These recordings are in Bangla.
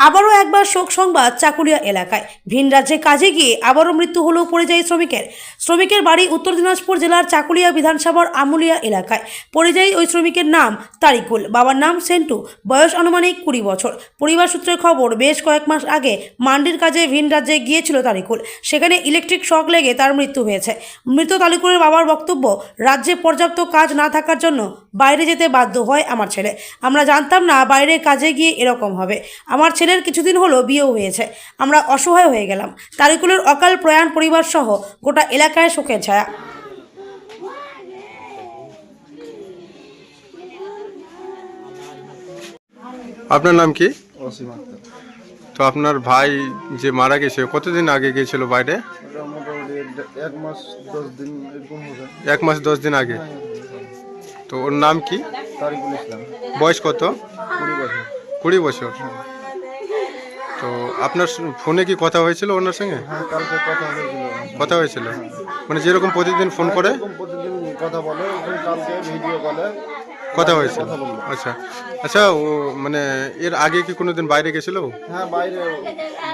আবারও একবার শোক সংবাদ চাকুলিয়া এলাকায়। ভিন রাজ্যে কাজে গিয়ে আবারও মৃত্যু হলো পরিযায়ী শ্রমিকের বাড়ি উত্তর দিনাজপুর জেলার চাকুলিয়া বিধানসভার আমুলিয়া এলাকায়। পরিযায়ী ওই শ্রমিকের নাম তারিকুল, বাবার নাম সেন্টু, বয়স আনুমানিক 20 বছর। পরিবার সূত্রে খবর, বেশ কয়েক মাস আগে মান্ডির কাজে ভিন রাজ্যে গিয়েছিল তারিকুল। সেখানে ইলেকট্রিক শক লেগে তার মৃত্যু হয়েছে। মৃত তারিকুলের বাবার বক্তব্য, রাজ্যে পর্যাপ্ত কাজ না থাকার জন্য বাইরে যেতে বাধ্য হয় আমার ছেলে। আমরা জানতাম না বাইরে কাজে গিয়ে এরকম হবে। আমার ছেলের কিছুদিন হলো বিয়েও হয়েছে। আমরা অসহায় হয়ে গেলাম। তারিকুলের অকাল প্রয়াণ পরিবার সহ গোটা এলাকায় শোকের ছায়া। আপনার নাম কি? অসীম আক্তার। তো আপনার ভাই যে মারা গেছে কতদিন আগে গিয়েছিল বাইরে? ওটা মোটামুটি 1 মাস 10 দিন এরকম হবে। 1 মাস 10 দিন আগে। তো ওর নাম কি? তারিকুল ইসলাম। বয়স কত? 20 বছর। 20 বছর। তো আপনার ফোনে কি কথা হয়েছিল ওনার সঙ্গে? হ্যাঁ, কালকে কথা হয়েছিল। কথা হয়েছিল মানে যেরকম প্রতিদিন ফোন করে এরকম প্রতিদিন কথা বলে, এখন কালকে ভিডিও কলে কথা হয়েছিল। কথা বললো। আচ্ছা আচ্ছা, ও মানে এর আগে কি কোনোদিন বাইরে গেছিল? হ্যাঁ, বাইরে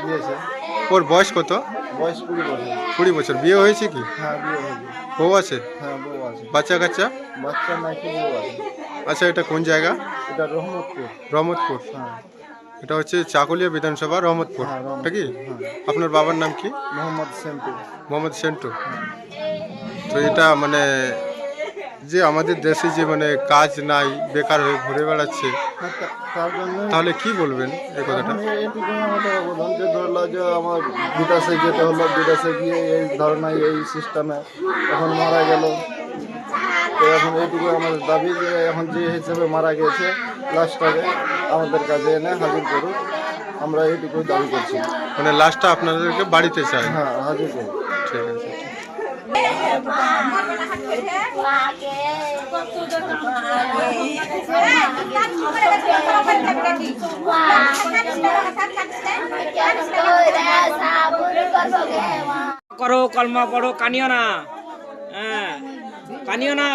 গিয়েছে। ওর বয়স কত? বয়স 20 বছর। 20 বছর। বিয়ে হয়েছে কি? হ্যাঁ, বিয়ে হয়েছে। বউ আছে? হ্যাঁ, বউ আছে। বাচ্চা কাচ্চা? বাচ্চা নাকি বউ আছে। আচ্ছা, এটা কোন জায়গা? এটা রহমতপুর। রহমতপুর। হ্যাঁ, এটা হচ্ছে চাকুলিয়া বিধানসভা রহমতপুর, হ্যাঁ, রহমতপুর। এটা কি? হ্যাঁ। আপনার বাবার নাম কি? মোহাম্মদ সেন্টু। মোহাম্মদ সেন্টু। তো এটা মানে যে আমাদের দেশে যে মানে কাজ নাই, বেকার হয়ে ঘুরে বেড়াচ্ছে, হ্যাঁ, তার জন্য তাহলে কি বলবেন এই কথাটা? এখন এইটুকু আমাদের অবদান যে ধরলো যে আমার বিদেশে যেতে হলো, বিদেশে গিয়ে এই ধরনের এই সিস্টেমে এখন মারা গেল। তো এখন এইটুকু আমাদের দাবি যে এখন যে হিসেবে মারা গেছে লাশটাকে আমাদের কাছে এনে হাজির করুন, আমরা এইটুকুই দাবি করছি। মানে লাস্টটা আপনাদেরকে বাড়িতে চাই। হ্যাঁ, হাজির করুন। ঠিক আছে। করো, কলমা পড়ো, কানিও না। হ্যাঁ, কানিও না।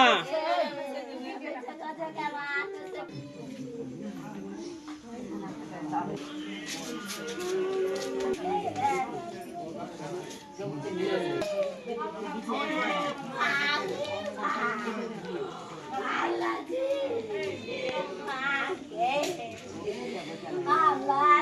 Allah